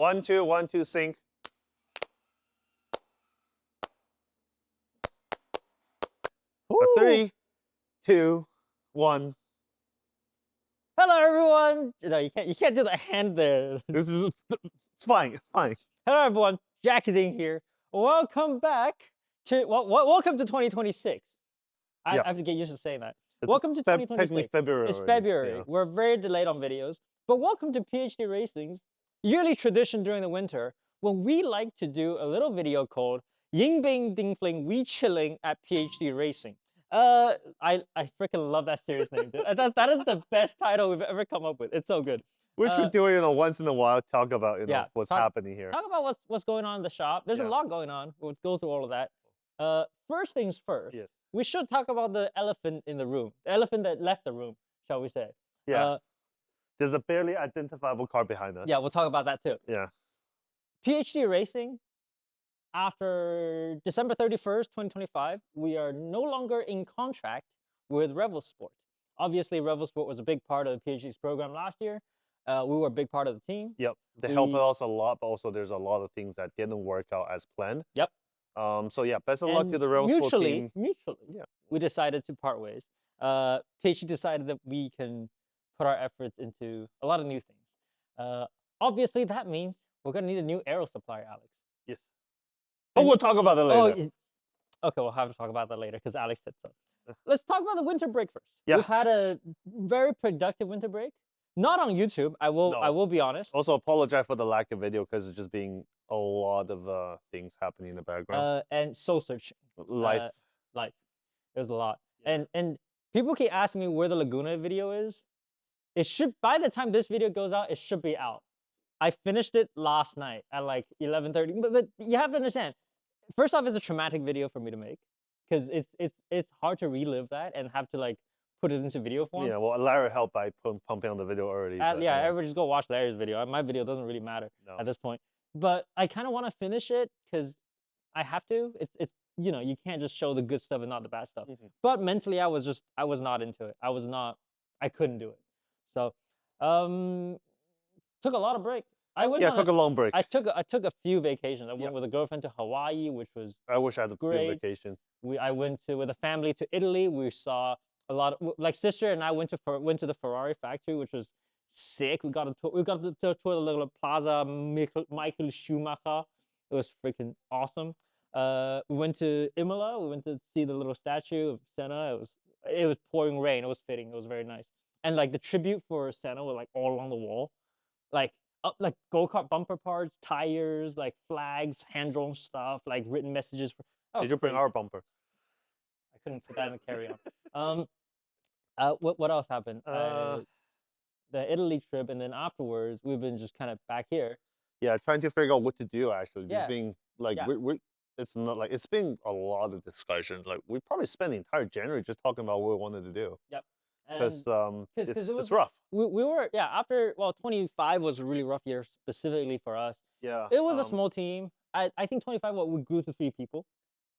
1, 2, 1, 2, sync. Woo! 3, 2, 1. Hello, everyone. No, you can't do the hand there. This is it's fine. It's fine. Hello, everyone. Jackie Ding here. Welcome back to welcome to 2026. I have to get used to saying that. Welcome to 2026. Technically February. It's February. Yeah. We're very delayed on videos, but welcome to PhD Racing's yearly tradition during the winter, when we like to do a little video called Yinbing Ding Fling We Chilling at PhD Racing. I freaking love that series name, dude. That is the best title we've ever come up with. It's so good. We should do it, once in a while. Talk about what's happening here. Talk about what's going on in the shop. There's a lot going on. We'll go through all of that. First things first. Yes. We should talk about the elephant in the room. The elephant that left the room, shall we say? Yeah. There's a barely identifiable car behind us. Yeah, we'll talk about that too. Yeah. PhD Racing, after December 31st, 2025, we are no longer in contract with Revel Sport. Obviously, Revel Sport was a big part of the PhD's program last year. We were a big part of the team. Yep. They helped us a lot, but also there's a lot of things that didn't work out as planned. Yep. So yeah, best of luck to the Revel Sport team. Mutually, we decided to part ways. PhD decided that we can put our efforts into a lot of new things. Obviously, that means we're gonna need a new aero supplier, Alex. Yes. But we'll talk about it later. Okay, we'll have to talk about that later because Alex said so. Let's talk about the winter break first. Yeah. We've had a very productive winter break. Not on YouTube. I will be honest. Also, apologize for the lack of video because it's just being a lot of things happening in the background. And soul searching. Life. There's a lot. Yeah. And people keep asking me where the Laguna video is. It should, by the time this video goes out, it should be out. I finished it last night at like 11:30. But you have to understand. First off, it's a traumatic video for me to make because it's hard to relive that and have to like put it into video form. Yeah, well, Larry helped by pumping on the video already. Yeah, everybody just go watch Larry's video. My video doesn't really matter at this point. But I kind of want to finish it because I have to. It's you can't just show the good stuff and not the bad stuff. But mentally, I was not into it. I couldn't do it. So, took a lot of break. Took a long break. I took a few vacations. I went with a girlfriend to Hawaii, which was I wish I had a great vacation. I went with a family to Italy. We saw a lot of, like, sister and I went to the Ferrari factory, which was sick. We got to tour the little Plaza Michael Schumacher. It was freaking awesome. We went to Imola. We went to see the little statue of Senna. It was pouring rain. It was fitting. It was very nice. And like the tribute for Senna were like all along the wall, like go-kart bumper parts, tires, like flags, hand-drawn stuff, like written messages. Did you bring our bumper? I couldn't put that in the carry-on. What else happened? The Italy trip, and then afterwards we've been just kind of back here. Yeah, trying to figure out what to do actually. Yeah. Just being like it's not like it's been a lot of discussions. Like we probably spent the entire January just talking about what we wanted to do. Yep. Because it's rough. We were after 25 was a really rough year specifically for us. Yeah. It was a small team. I think 25 we grew to 3 people.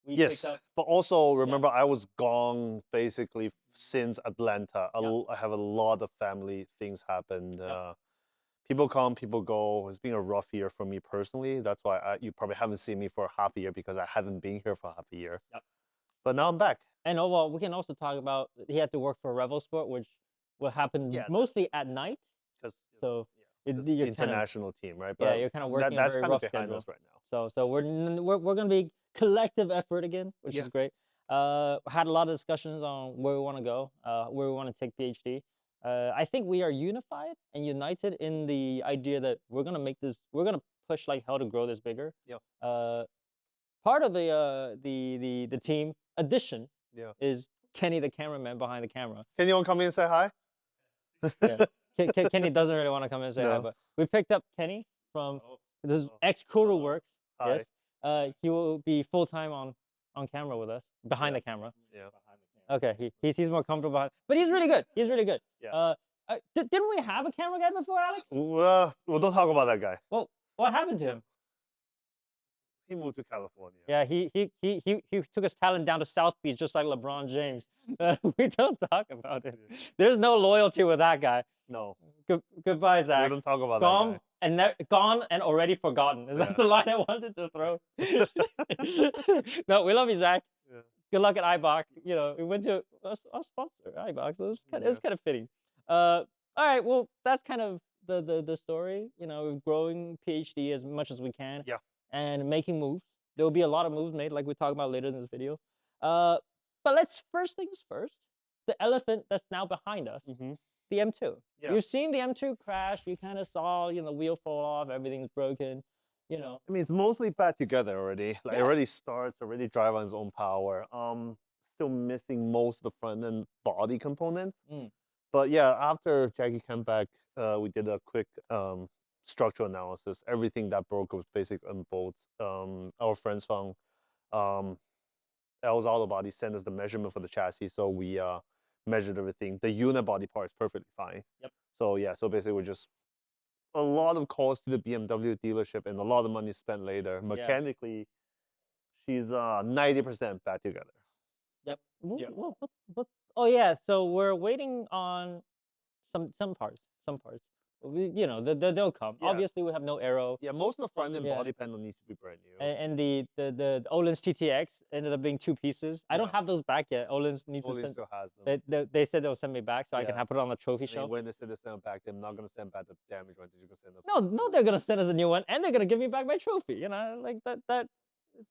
Yes, but also remember I was gone basically since Atlanta. I have a lot of family things happened. People come, people go. It's been a rough year for me personally. That's why you probably haven't seen me for half a year because I haven't been here for half a year. Yep. But now I'm back. And we can also talk about he had to work for Revel Sport, which will happen mostly at night. So it's the international team, right? But you're kind of working that's a very kind rough of behind schedule. us right now. So we're gonna be collective effort again, which is great. Had a lot of discussions on where we want to go, where we want to take PhD. I think we are unified and united in the idea that we're gonna push like hell to grow this bigger. Yeah. Part of the team addition is Kenny, the cameraman behind the camera. Can you all come in and say hi? Kenny doesn't really want to come in and say hi, but we picked up Kenny from this ex-Kuro Works. Hi. Yes. He will be full-time on camera with us, behind the camera. Yeah. Okay, he's more comfortable, but he's really good. He's really good. Yeah. Didn't we have a camera guy before, Alex? Well, don't talk about that guy. Well, what happened to him? He moved to California. Yeah, he took his talent down to South Beach just like LeBron James. We don't talk about it. There's no loyalty with that guy. No, Goodbye, we Zach. don't talk about Gone that and gone and already forgotten. That's Yeah. the line I wanted to throw. No, we love you, Zach. guy. Good luck at IBOC. You know, we went to a sponsor, IBOC. So it's kind of fitting. All right, well, that's kind of the story. You know, we're growing PhD as much as we can. Yeah. And making moves. There will be a lot of moves made, like we talk about later in this video. But let's first things first. The elephant that's now behind us, the M2. Yeah. You've seen the M2 crash. You kind of saw, you know, the wheel fall off. Everything's broken. You know. I mean, it's mostly back together already. Like, it already starts, already drive on its own power. Still missing most of the front end body components. But yeah, after Jackie came back, we did a quick structural analysis. Everything that broke was basically on bolts. Our friends from L's Auto Body sent us the measurement for the chassis, so we measured everything. The unit body part is perfectly fine. Yep. So yeah, so basically we're just a lot of calls to the BMW dealership and a lot of money spent later. Mechanically, she's 90% back together. Yep. Yeah. Oh yeah. So we're waiting on some parts. Some parts. You know, they'll come. Yeah. Obviously, we have no aero. Yeah, most of the front end body panel needs to be brand new. And the Ohlin's TTX ended up being 2 pieces. I don't have those back yet. Ohlin's needs to Ohlin send. still has them. They said they'll send me back so I can put it on the trophy I mean, shelf. when they said they send back, they're not gonna send back the damaged ones. They're just gonna send them. No, they're gonna send us a new one, and they're gonna give me back my trophy. You know, like that.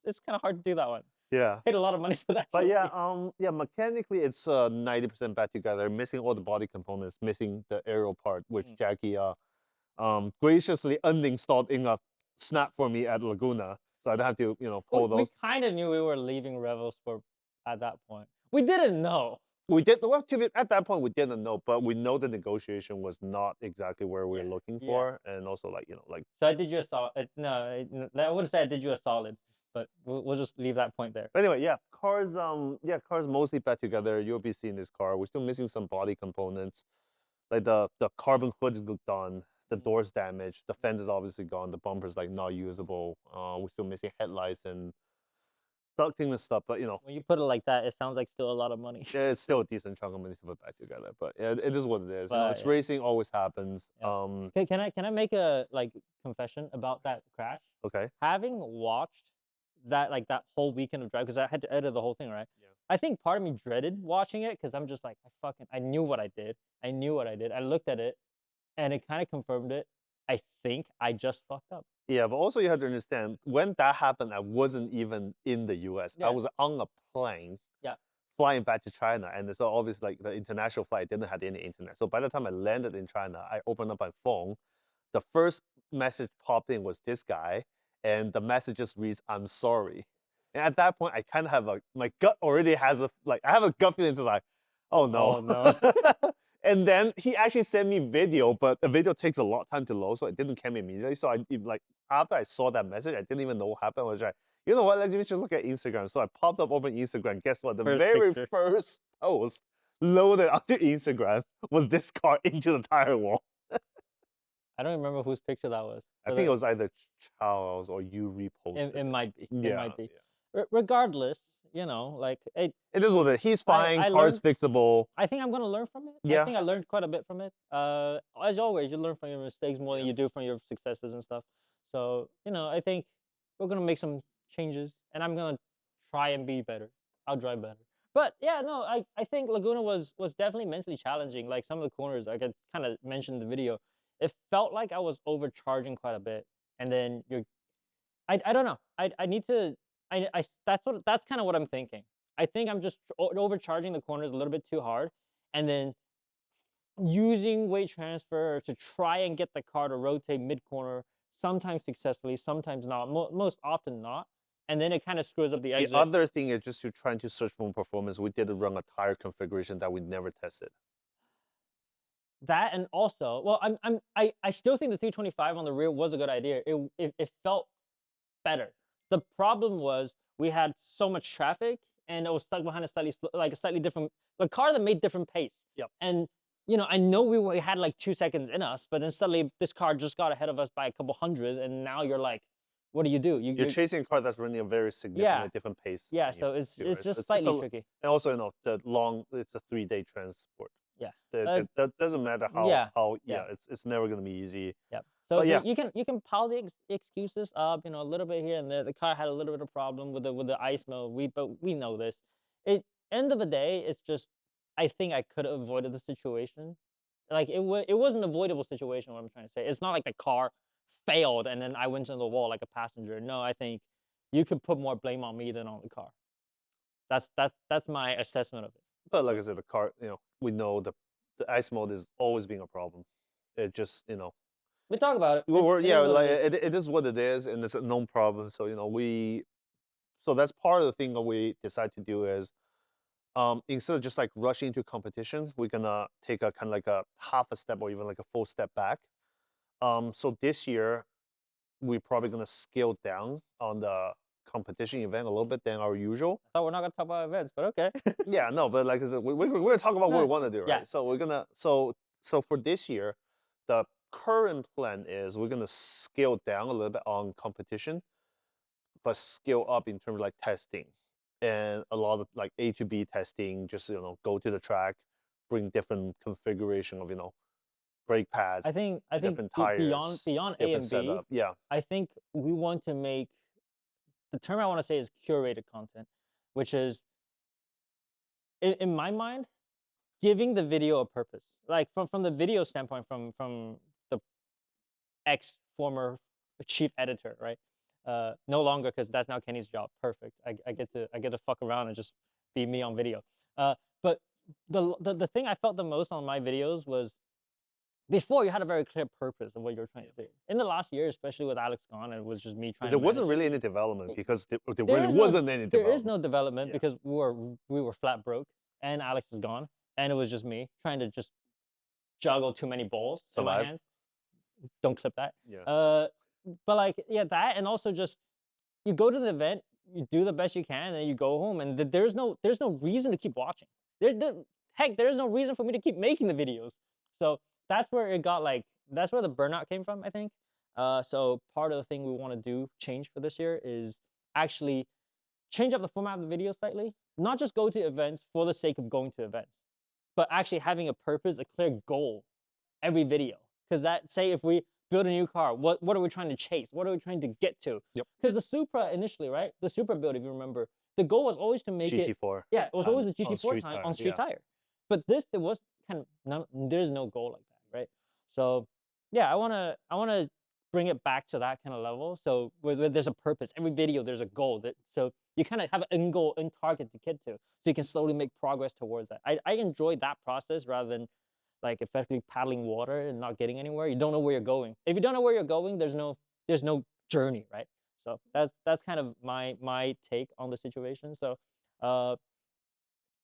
It's kind of hard to do that one. Yeah. Paid a lot of money for that. But trophy. yeah, mechanically it's 90% back together, missing all the body components, missing the aerial part, which Jackie graciously uninstalled in a snap for me at Laguna, so I'd have to pull those. We kind of knew we were leaving Revel Sport at that point. We didn't know. We did well, at that point we didn't know, but we know the negotiation was not exactly where we were looking for, and also like. So I did you a solid. No, I wouldn't say I did you a solid, but we'll just leave that point there. But anyway, cars mostly back together. You'll be seeing this car. We're still missing some body components, like the carbon hood is done, the door's damaged, the fence is obviously gone, the bumper's like not usable. We're still missing headlights and ducting and stuff, but when you put it like that, it sounds like still a lot of money. Yeah, it's still a decent chunk of money to put back together, but yeah, it is what it is. It's racing, always happens. Okay, can I make a confession about that crash? Okay. Having watched that whole weekend of drive, because I had to edit the whole thing, right? Yeah. I think part of me dreaded watching it because I'm just like, I knew what I did. I looked at it, and it kind of confirmed it. I think I just fucked up. Yeah, but also you have to understand, when that happened, I wasn't even in the US. I was on a plane flying back to China. And so obviously like the international flight didn't have any internet. So by the time I landed in China, I opened up my phone. The first message popped in was this guy. And the message just reads, "I'm sorry." And at that point, I kind of have my gut already has I have a gut feeling. It's like, oh no. Oh, no. And then he actually sent me video, but the video takes a lot of time to load, so it didn't come immediately. So after I saw that message, I didn't even know what happened. I was like, you know what? Let me just look at Instagram. So I popped up over Instagram. Guess what? The very first post loaded onto Instagram was this car into the tire wall. I don't remember whose picture that was. I think it was either Charles or you reposted. It might be. Yeah, it might be. Yeah. Regardless, it is what it is. He's fine. Car's fixable. I think I'm gonna learn from it. Yeah. I think I learned quite a bit from it. As always, you learn from your mistakes more than you do from your successes and stuff. So I think we're gonna make some changes, and I'm gonna try and be better. I'll drive better. But yeah, no, I think Laguna was definitely mentally challenging. Like some of the corners, I could kind of mention in the video. It felt like I was overcharging quite a bit, and then I don't know. I need to. That's kind of what I'm thinking. I think I'm just overcharging the corners a little bit too hard, and then using weight transfer to try and get the car to rotate mid corner. Sometimes successfully, sometimes not. Most often not. And then it kind of screws up the exit. The other thing is just you're trying to search for performance. We did run a tire configuration that we never tested. That, and also, well, I still think the 325 on the rear was a good idea. It felt better. The problem was we had so much traffic, and it was stuck behind a slightly different car that made different pace. Yep. And I know we had like 2 seconds in us, but then suddenly this car just got ahead of us by a couple hundred, and now you're like what do? You You're chasing a car that's running a very significantly different pace. yeah. than you So it's do, right? So just slightly a, tricky. and also it's a 3-day transport. Yeah. That doesn't matter Yeah. yeah, it's never gonna be easy. Yeah. But So yeah, you can pile the excuses up, a little bit here and there. The car had a little bit of problem with the ice mode. But we know this. It End of the day, it's just I think I could have avoided the situation. Like it was an avoidable situation. What I'm trying to say, it's not like the car failed and then I went into the wall like a passenger. No, I think you could put more blame on me than on the car. That's my assessment of it. but like So I said, the car, we know the ice mode is always being a problem. It just, we talk about it. It yeah, is what it like is. it is what it is, and it's a known problem. So so that's part of the thing that we decide to do is, instead of just like rushing into competition, we're gonna take a kind of like a half a step or even like a full step back. So this year we're probably gonna scale down on the competition event a little bit than our usual. I thought we're not gonna talk about events, but okay. Yeah, no, but like I said, we're gonna talk about what we No, want to do, yeah. right? So we're gonna so for this year, the current plan is we're gonna scale down a little bit on competition, but scale up in terms of like testing and a lot of like A to B testing. Just go to the track, bring different configuration of brake pads, I think different tires, beyond A different and B, setup. Yeah, I think we want to make the term I want to say is curated content, which is in my mind giving the video a purpose. Like from the video standpoint, from the ex former chief editor, right? No longer because that's now Kenny's job. Perfect. I get to fuck around and just be me on video. But the thing I felt the most on my videos was before you had a very clear purpose of what you're trying to do. In the last year, especially with Alex gone, it was just me trying there to manage wasn't really this. any development because there There really is no wasn't any there is development. no development Yeah. because we were flat broke and Alex is gone and it was just me trying to just juggle too many balls in my Survive. hands. Don't clip that. Yeah. But like yeah, that and also just you go to the event, you do the best you can, and you go home, and there's no reason to keep watching. Heck, there's no reason for me to keep making the videos. So that's where it got like that's where the burnout came from, I think. So part of the thing we want to do change for this year is actually change up the format of the video slightly. Not just go to events for the sake of going to events, but actually having a purpose, a clear goal every video. Because that say if we build a new car, what are we trying to chase? What are we trying to get to? Yep. Because the Supra initially, right? The Supra build, if you remember, the goal was always to make GT4. yeah, it was always a on GT4 street time tire, on street yeah. tire. But this there was kind of there's no goal like that, right? So yeah, I wanna bring it back to that kind of level. So where there's a purpose, every video there's a goal that so you kind of have an end goal, end target to get to, so you can slowly make progress towards that. I enjoy that process rather than like effectively paddling water and not getting anywhere. You don't know where you're going. If you don't know where you're going, there's no journey, right? So that's kind of my take on the situation. So uh,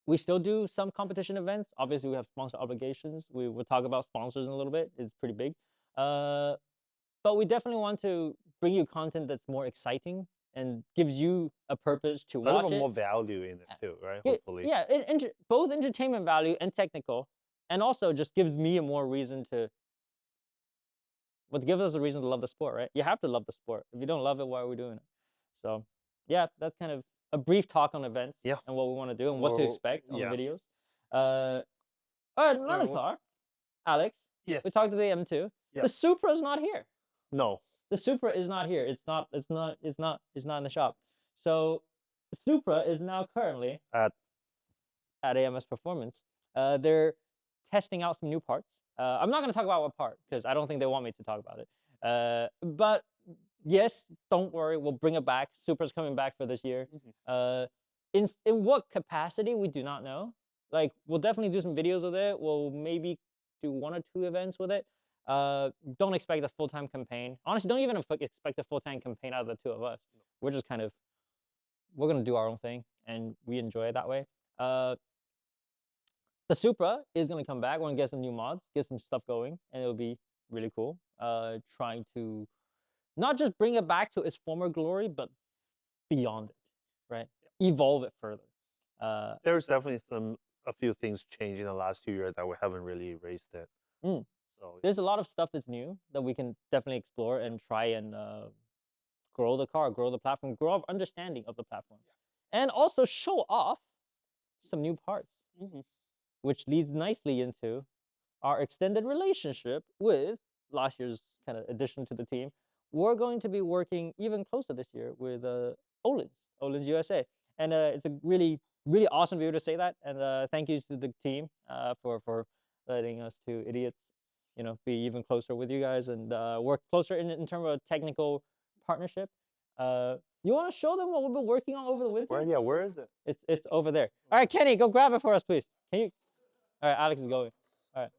we still do some competition events. Obviously, we have sponsor obligations. We will talk about sponsors in a little bit. It's pretty big. But we definitely want to bring you content that's more exciting and gives you a purpose to A little watch bit it. more value in it too, right? Yeah, Hopefully. yeah, both entertainment value and technical, and also just gives me a more reason to. What gives us a reason to love the sport, right? You have to love the sport. If you don't love it, why are we doing it? So, yeah, that's kind of a brief talk on events Yeah. and what we want to do and what to Well, expect on the yeah. videos. All right, another car, Alex. Yes. We talked to the M2. Yeah. The Supra is not here. No. The Supra is not here. It's not in the shop. So the Supra is now currently At AMS Performance. They're testing out some new parts. I'm not going to talk about what part because I don't think they want me to talk about it. But yes, don't worry, we'll bring it back. Supra's coming back for this year. In what capacity we do not know. Like we'll definitely do some videos with it. We'll maybe do 1 or 2 events with it. Don't expect a full-time campaign. Honestly, don't even expect a full-time campaign out of the 2 of us. We're just kind of we're gonna do our own thing and we enjoy it that way. The Supra is gonna come back. We're gonna get some new mods, get some stuff going, and it'll be really cool. Trying to not just bring it back to its former glory, but beyond it, right? Evolve it further. There's definitely a few things changed in the last 2 years that we haven't really erased it. So There's a lot of stuff that's new that we can definitely explore and try and grow the car, grow the platform, grow our understanding of the platform, and also show off some new parts, which leads nicely into our extended relationship with last year's kind of addition to the team. We're going to be working even closer this year with Ohlin's USA, and it's a really awesome to be able to say that. And thank you to the team for letting us two idiots, be even closer with you guys and work closer in terms of a technical partnership. You want to show them what we've been working on over the winter? Where is it? It's over there. All right, Kenny, go grab it for us, please. Can you? All right, Alex is going. All right.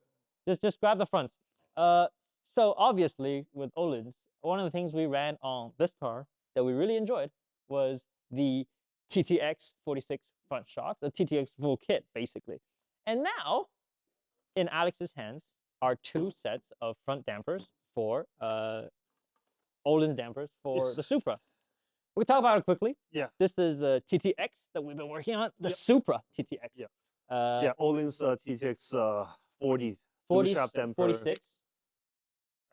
Just grab the fronts. So obviously with Ohlin's, one of the things we ran on this car that we really enjoyed was the TTX 46 front shocks, the TTX full kit basically. And now, in Alex's hands are two sets of front dampers for Ohlin's dampers for the Supra. We can talk about it quickly. Yeah. This is the TTX that we've been working on, the Supra TTX. Yeah. Ohlin's TTX 40 shaft damper. 46.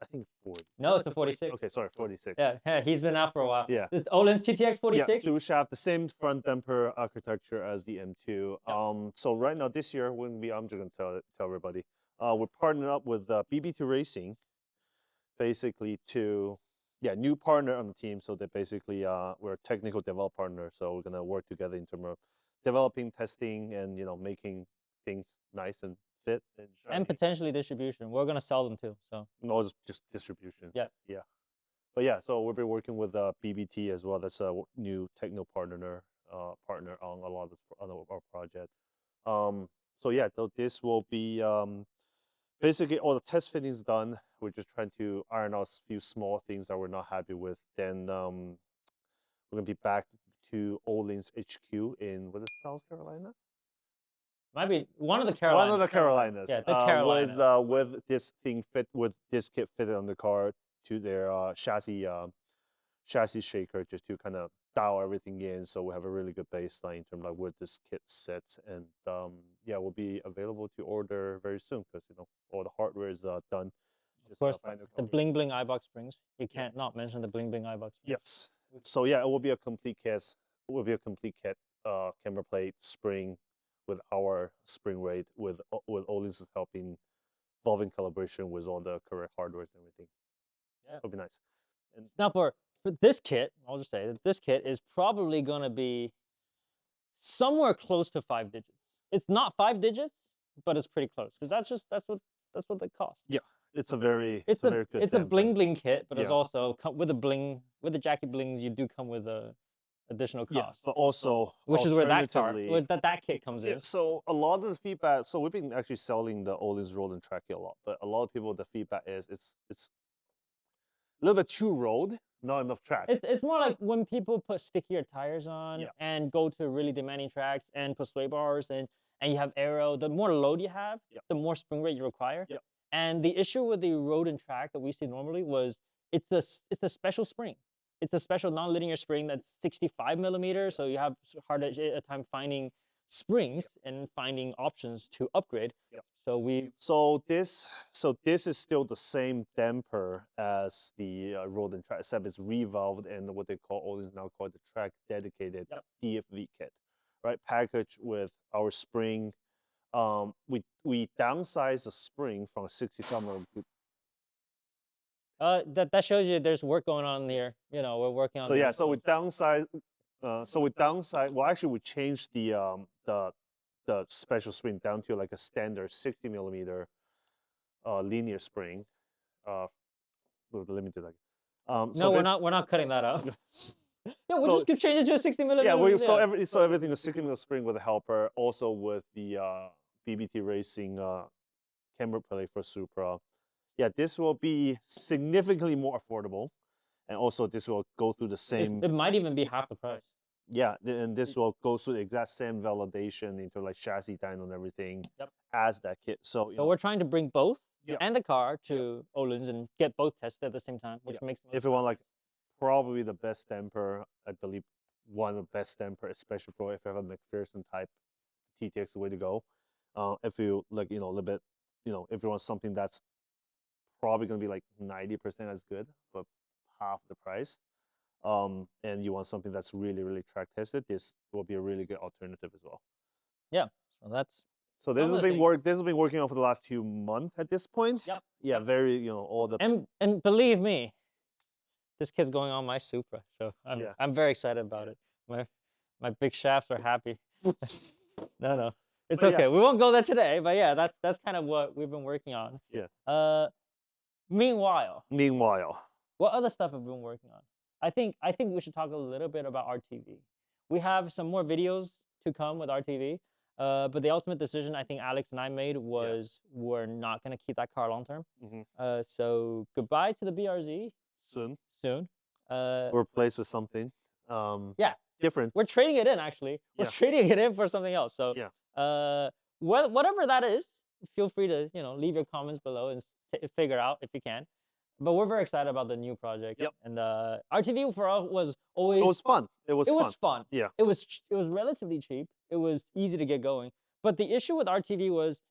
I think 40. No, it's a 46. Okay, sorry, 46. Yeah, he's been out for a while. Yeah. This is Ohlin's TTX 46. Yeah, two shaft, the same front damper architecture as the M2. Yep. So right now this year, I'm just gonna tell everybody, we're partnering up with BB2 Racing, basically new partner on the team. So that basically we're a technical develop partner. So we're gonna work together in terms of developing, testing, and making things nice and fit and potentially distribution. We're gonna sell them too. So no, it's just distribution. Yeah. But yeah, so we'll be working with BBT as well. That's a new techno partner on a lot of our project. So yeah, this will be basically all the test fittings done. We're just trying to iron out a few small things that we're not happy with. Then we're gonna be back to Ohlin's HQ in South Carolina? might be one of the Carolinas. One of the Carolinas. Yeah, the Carolinas. With this kit fitted on the car to their chassis shaker, just to kind of dial everything in, so we have a really good baseline in terms of where this kit sits. And yeah, will be available to order very soon because all the hardware is done. Of course, the bling bling iBox springs. You can't not mention the bling bling iBox springs. Yes. So yeah, it will be a complete kit. It will be a complete kit. Camber plate, spring, with our spring rate, with Ohlin's helping, involving calibration with all the correct hardware and everything. Yeah, it'll be nice. And now for this kit, I'll just say that this kit is probably gonna be somewhere close to 5 digits. It's not 5 digits, but it's pretty close because that's what they cost. Yeah, it's a very very good. It's damper. a bling bling kit, but it's Yeah. also with the jacket blings. You do come with a additional cost. Yeah, but also which is where alternatively- that kit comes in. Yeah, so a lot of the feedback. So we've been actually selling the Ohlin's road and track kit a lot, but a lot of people, the feedback is it's a little bit too road, not enough track. It's more like when people put stickier tires on Yeah. and go to really demanding tracks and put sway bars and you have aero. The more load you have, Yeah. the more spring rate you require. Yeah. And the issue with the road and track that we see normally was it's a special spring. It's a special non-linear spring that's 65 millimeters, so you have hard a time finding springs and finding options to upgrade. Yeah. So this is still the same damper as the road and track, except it's revolved and what they call Ohlin's now called the track dedicated DFV kit, right? Packaged with our spring. We downsized the spring from 65 millimeter. that shows you there's work going on here. We're working on. So yeah, so we downsized. Well, actually, we changed the special spring down to like a standard 60 millimeter linear spring. With the limited like. No, we're not cutting that out. Yeah, we'll just keep changing to a 60 millimeter. Yeah, so everything is 60 millimeter spring with a helper, also with the BBT Racing camber plate for Supra. Yeah, this will be significantly more affordable, and also this will go through the same. It might even be half the price. Yeah, and this will go through the exact same validation into like chassis dyno and everything as that kit. So we're trying to bring both and the car to Ohlin's and get both tested at the same time, which makes. If you want like probably the best damper, I believe one of the best damper, especially for if you have a McPherson type, TTX is the way to go. If you like, a little bit, if you want something that's probably gonna be like 90% as good, but half the price. and you want something that's really, really track tested, this will be a really good alternative as well. Yeah. So that's So this some has of the been things. this has been working on for the last 2 months at this point. Yep. Yeah, Yep. very, all the And believe me, this kid's going on my Supra, so yeah. I'm very excited about it. My big shafts are happy. No, it's But yeah. okay. We won't go there today, but yeah, that's kind of what we've been working on. Yeah. Meanwhile, Meanwhile, what other stuff have we been working on? I think we should talk a little bit about RTV. We have some more videos to come with RTV. But the ultimate decision I think Alex and I made was we're not gonna keep that car long term. So goodbye to the BRZ soon soon. replaced with something Yeah, different. we're trading it in actually. We're Yeah. trading it in for something else. So Yeah. whatever that is, feel free to leave your comments below and figure out if you can. But we're very excited about the new project. Yep. And RTV for us was always It was fun. It was fun. Yeah. It was relatively cheap. It was easy to get going. But the issue with RTV was,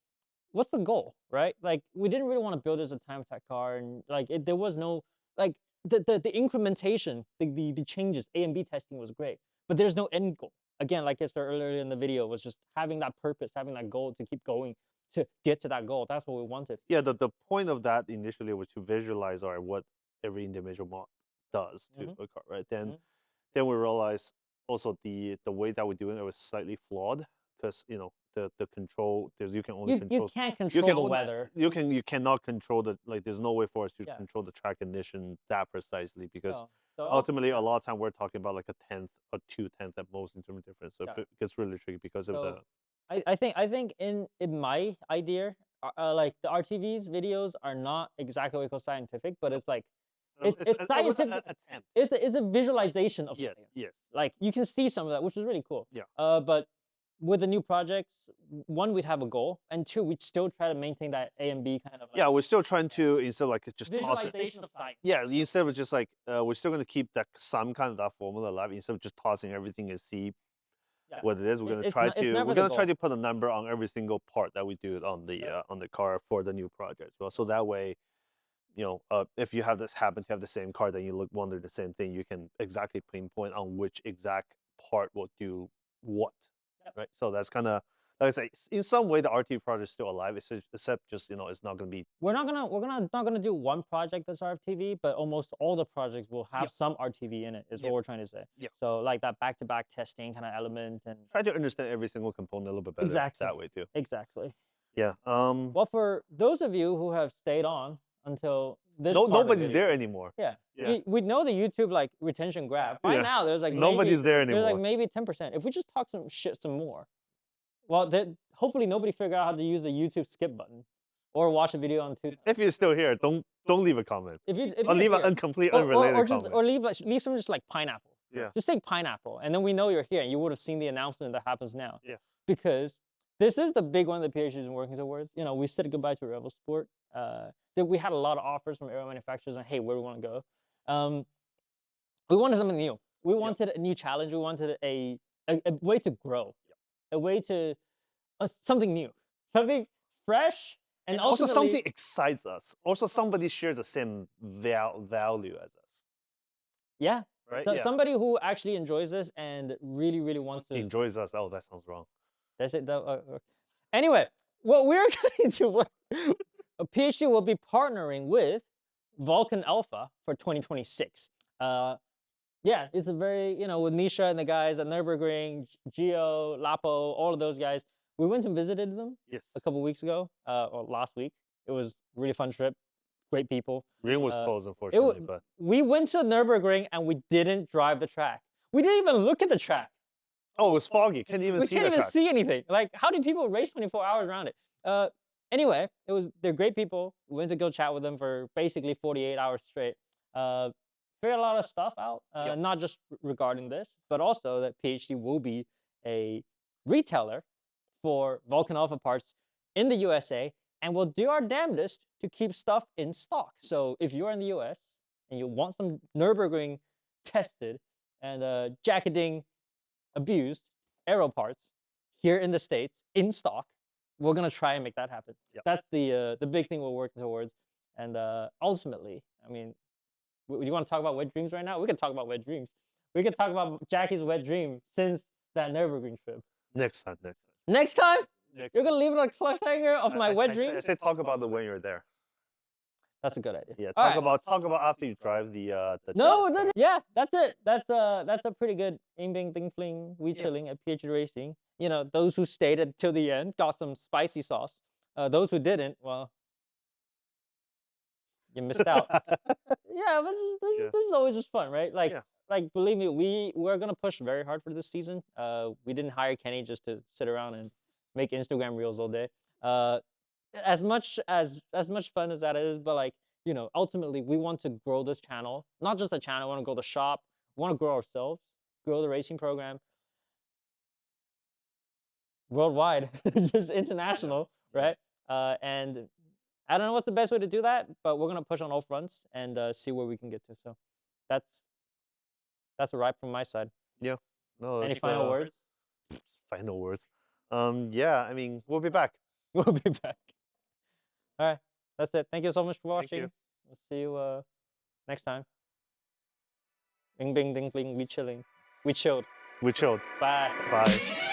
what's the goal, right? Like we didn't really want to build it as a time attack car, and like there was no like the incrementation, the changes, A and B testing was great, but there's no end goal. Again, like I said earlier in the video, was just having that purpose, having that goal to keep going, to get to that goal. That's what we wanted. Yeah, the point of that initially was to visualize what every individual mod does to a car, right? Then we realized also the way that we're doing it was slightly flawed because the control you can only You control can't control the only- weather. you cannot control there's no way for us to Yeah. control the track condition that precisely because So ultimately a lot of time we're talking about like a tenth or 2/10 at most in terms of difference. So Yeah. it gets really tricky because of So, the I think in my idea, like the RTV's videos are not exactly what we call scientific, but it's like it's it was scientific. an attempt. It's a visualization of Yes, something. yes. Like you can see some of that, which is really cool. Yeah. But with the new projects, one, we'd have a goal, and two, we'd still try to maintain that A and B kind of like Yeah, we're still trying to instead of like just toss it. visualization of science. Yeah, instead of just like we're still gonna keep that some kind of that formula alive instead of just tossing everything and see Yeah. what it is. We're gonna It's try not- it's to never we're the gonna try goal. to put a number on every single part that we do on the car for the new project as well. So that way, if you have this happen to have the same car, then you wonder the same thing. You can exactly pinpoint on which exact part will do what, right? So that's kind of like I say, in some way the RT project is still alive. Except just it's not gonna be. We're not gonna do one project that's RTV, but almost all the projects will have some RTV in it. Is what we're trying to say. Yeah. So like that back-to-back testing kind of element and Try to understand every single component a little bit better Exactly. that way too. exactly. Yeah. Well, for those of you who have stayed on until this part of the Nobody's video, there anymore. Yeah. Yeah. We know the YouTube like retention graph. By Yeah. now there's like Nobody's there There's like anymore. maybe 10%. If we just talk some shit some more, well, hopefully nobody figured out how to use the YouTube skip button or watch a video on two. If you're still here, don't leave a comment. If Or you're leave an here, incomplete, unrelated or just comment. or leave some just like pineapple. Yeah. Just say pineapple, and then we know you're here, and you would have seen the announcement that happens now. Yeah. Because this is the big one that PhD's been working towards. We said goodbye to Revel Sport. We had a lot of offers from aero manufacturers, and hey, where do we want to go? We wanted something new. We wanted a new challenge. We wanted a way to grow, a way to something new, something fresh, and Also, ultimately- something excites us. Also, somebody shares the same value as us. Yeah. Right? So, Yeah. Somebody who actually enjoys this and really, really wants to. Enjoys us. Oh, that sounds wrong. That's it. Anyway, what we're going to work, a PhD will be partnering with Vulcan Alpha for 2026. Yeah, it's a very, with Misha and the guys at Nürburgring, Gio, Lapo, all of those guys. We went and visited them Yes. a couple weeks ago, or last week. It was a really fun trip. Great people. Green was closed, unfortunately, but We went to Nürburgring and we didn't drive the track. We didn't even look at the track. oh, it was foggy. Can't even We see can't the even track. see anything. Like, how do people race 24 hours around it? Anyway, they're great people. We went to go chat with them for basically 48 hours straight. Figured a lot of stuff out, not just regarding this, but also that PhD will be a retailer for Vulcan Alpha parts in the USA, and we'll do our damnedest to keep stuff in stock. So if you're in the US and you want some Nürburgring tested and jacketing abused aero parts here in the States in stock, we're gonna try and make that happen. Yep. That's the big thing we're working towards. And ultimately, I mean, You want to talk about wet dreams right now? We can talk about wet dreams. We can talk about Jackie's wet dream since that Nürburgring trip. Next time. Next time, Next you're gonna leave it on a cliffhanger of my wet I dreams. said talk about it when you're there. That's a good idea. Yeah, All talk about after you drive the. No, test car. yeah, that's it. That's a pretty good Yinbing Ding Fling. We chilling at PhD Racing. You know, those who stayed until the end got some spicy sauce. Those who didn't, well, you missed out. Yeah, but this is always just fun, right? Like believe me, we're gonna push very hard for this season. We didn't hire Kenny just to sit around and make Instagram reels all day. As much fun as that is, but like, you know, ultimately we want to grow this channel, not just the channel. We want to grow the shop. We want to grow ourselves, grow the racing program worldwide, just international, right? And I don't know what's the best way to do that, but we're gonna push on all fronts and see where we can get to. So that's a wrap from my side. Yeah. No. Any final words? Final words. Yeah. I mean, we'll be back. We'll be back. All right. That's it. Thank you so much for Thank you. watching. We'll see you next time. Bing, bing, ding, bling. We chilling. We chilled. We chilled. Bye. Bye.